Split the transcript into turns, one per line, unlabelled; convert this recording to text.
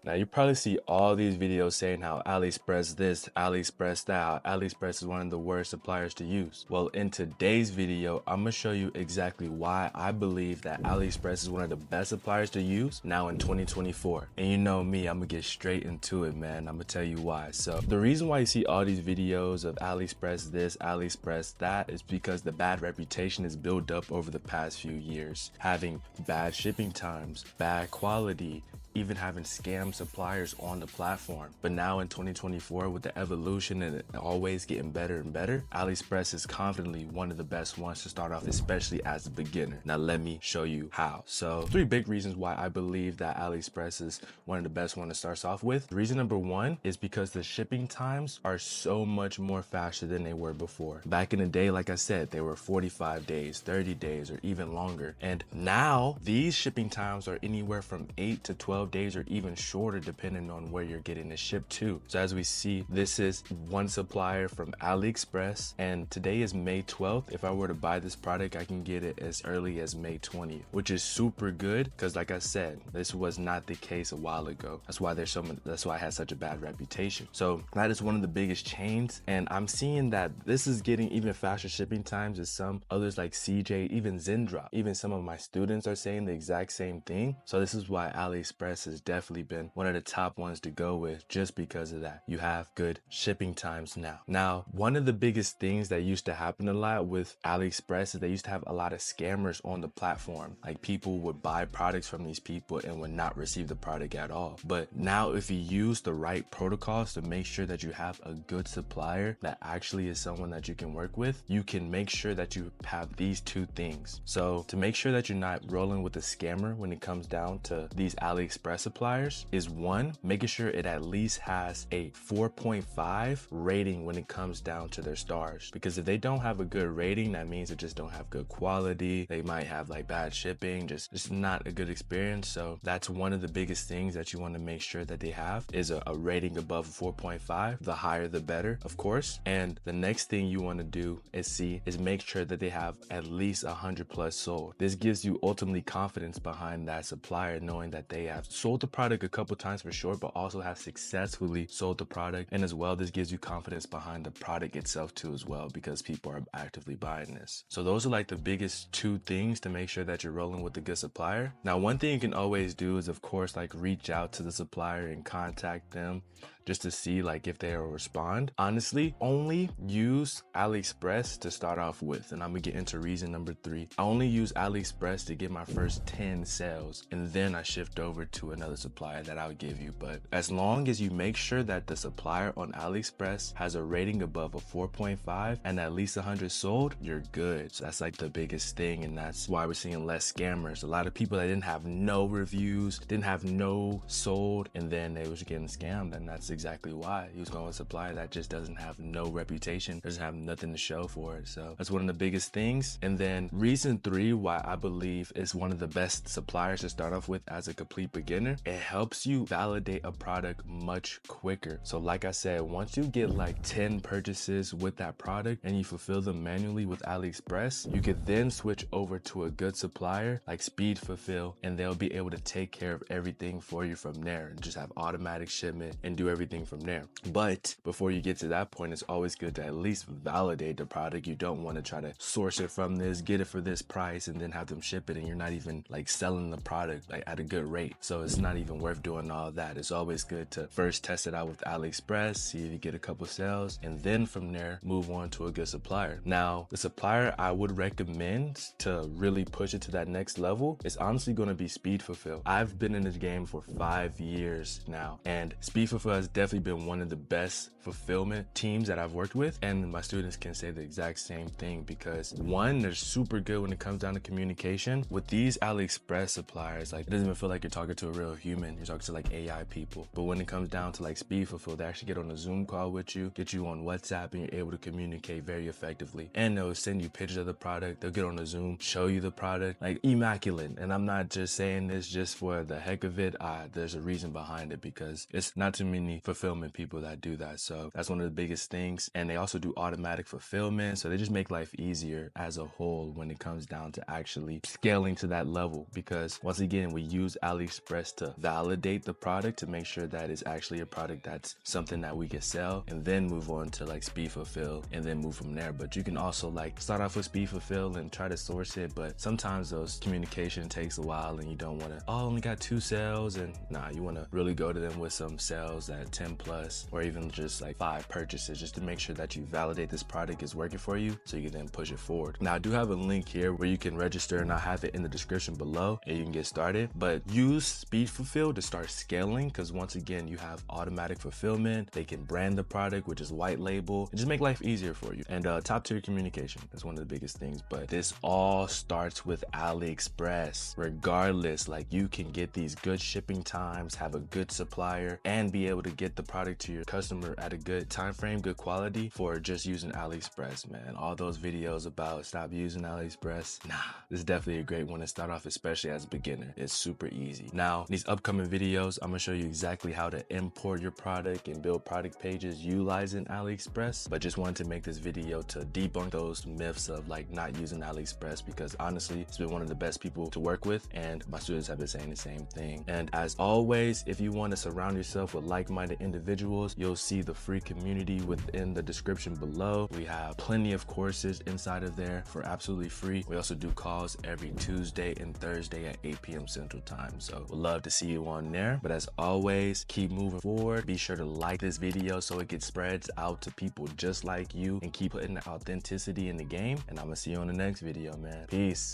Now you probably see all these videos saying how AliExpress this, AliExpress that, how AliExpress is one of the worst suppliers to use. Well, in today's video, I'm gonna show you exactly why I believe that AliExpress is one of the best suppliers to use now in 2024. And you know me, I'm gonna get straight into it, man. I'm gonna tell you why. So the reason why you see all these videos of AliExpress this, AliExpress that is because the bad reputation is built up over the past few years, having bad shipping times, bad quality, even having scam suppliers on the platform. But now in 2024, with the evolution and it always getting better and better, AliExpress is confidently one of the best ones to start off, especially as a beginner. Now let me show you how. So 3 big reasons why I believe that AliExpress is one of the best ones to start off with. Reason number 1 is because the shipping times are so much more faster than they were before. Back in the day, like I said, they were 45 days, 30 days, or even longer. And now these shipping times are anywhere from 8 to 12 days or even shorter depending on where you're getting it shipped to. So as we see, this is one supplier from AliExpress, and today is May 12th. If I were to buy this product, I can get it as early as May 20th, which is super good because like I said, this was not the case a while ago. That's why that's why I had such a bad reputation. So that is one of the biggest chains, and I'm seeing that this is getting even faster shipping times as some others like CJ, even Zendrop, even some of my students are saying the exact same thing. So this is why AliExpress has definitely been one of the top ones to go with, just because of that. You have good shipping times now. Now, one of the biggest things that used to happen a lot with AliExpress is they used to have a lot of scammers on the platform. Like people would buy products from these people and would not receive the product at all. But now if you use the right protocols to make sure that you have a good supplier that actually is someone that you can work with, you can make sure that you have these 2 things. So to make sure that you're not rolling with a scammer when it comes down to these AliExpress suppliers is 1, making sure it at least has a 4.5 rating when it comes down to their stars. Because if they don't have a good rating, that means they just don't have good quality. They might have like bad shipping, just not a good experience. So that's one of the biggest things that you want to make sure that they have is a rating above 4.5. The higher the better, of course. And the next thing you want to do is make sure that they have at least 100 plus sold. This gives you ultimately confidence behind that supplier, knowing that they have sold the product a couple times for sure, but also have successfully sold the product. And as well, this gives you confidence behind the product itself too as well, because people are actively buying this. So those are like the biggest 2 things to make sure that you're rolling with a good supplier. Now, one thing you can always do is of course like reach out to the supplier and contact them just to see like if they will respond. Honestly, only use AliExpress to start off with, and I'm gonna get into reason number 3. I only use AliExpress to get my first 10 sales, and then I shift over to another supplier that I'll give you. But as long as you make sure that the supplier on AliExpress has a rating above a 4.5 and at least 100 sold, you're good. So that's like the biggest thing, and that's why we're seeing less scammers. A lot of people that didn't have no reviews, didn't have no sold, and then they was getting scammed, and that's exactly why. He was going with a supplier that just doesn't have no reputation, doesn't have nothing to show for it. So that's one of the biggest things. And then reason 3 why I believe is one of the best suppliers to start off with as a complete beginner, it helps you validate a product much quicker. So like I said, once you get like 10 purchases with that product and you fulfill them manually with AliExpress, you could then switch over to a good supplier like Speed Fulfill, and they'll be able to take care of everything for you from there and just have automatic shipment and do everything from there. But before you get to that point, it's always good to at least validate the product. You don't want to try to source it from this, get it for this price, and then have them ship it, and you're not even like selling the product like at a good rate. So it's not even worth doing all that. It's always good to first test it out with AliExpress, see if you get a couple sales, and then from there move on to a good supplier. Now, the supplier I would recommend to really push it to that next level is honestly going to be Speed Fulfill. I've been in this game for 5 years now, and Speed Fulfill has definitely been one of the best fulfillment teams that I've worked with, and my students can say the exact same thing because 1, they're super good when it comes down to communication. With these AliExpress suppliers, like it doesn't even feel like you're talking to a real human, you're talking to like AI people. But when it comes down to like Speed Fulfill, they actually get on a Zoom call with you, get you on WhatsApp, and you're able to communicate very effectively. And they'll send you pictures of the product, they'll get on the Zoom, show you the product, like immaculate. And I'm not just saying this just for the heck of it. There's a reason behind it because it's not too many fulfillment people that do that. So that's one of the biggest things. And they also do automatic fulfillment, so they just make life easier as a whole when it comes down to actually scaling to that level. Because once again, we use AliExpress AliExpress to validate the product to make sure that it's actually a product that's something that we can sell, and then move on to like speed fulfill and then move from there. But you can also like start off with speed fulfill and try to source it, but sometimes those communication takes a while and you don't want to, oh, I only got 2 sales, and nah, you want to really go to them with some sales at 10 plus or even just like 5 purchases, just to make sure that you validate this product is working for you so you can then push it forward. Now I do have a link here where you can register, and I'll have it in the description below and you can get started. But use speed fulfill to start scaling, because once again you have automatic fulfillment, they can brand the product, which is white label, and just make life easier for you. And top tier communication, that's one of the biggest things. But this all starts with AliExpress. Regardless, like, you can get these good shipping times, have a good supplier, and be able to get the product to your customer at a good time frame, good quality, for just using AliExpress, man. All those videos about stop using AliExpress, nah, this is definitely a great one to start off, especially as a beginner. It's super easy. Now, these upcoming videos, I'm gonna show you exactly how to import your product and build product pages utilizing AliExpress. But just wanted to make this video to debunk those myths of like not using AliExpress, because honestly, it's been one of the best people to work with, and my students have been saying the same thing. And as always, if you want to surround yourself with like-minded individuals, you'll see the free community within the description below. We have plenty of courses inside of there for absolutely free. We also do calls every Tuesday and Thursday at 8 p.m. Central Time. So we'd love to see you on there. But as always, keep moving forward. Be sure to like this video so it gets spreads out to people just like you, and keep putting the authenticity in the game. And I'm gonna see you on the next video, man. Peace.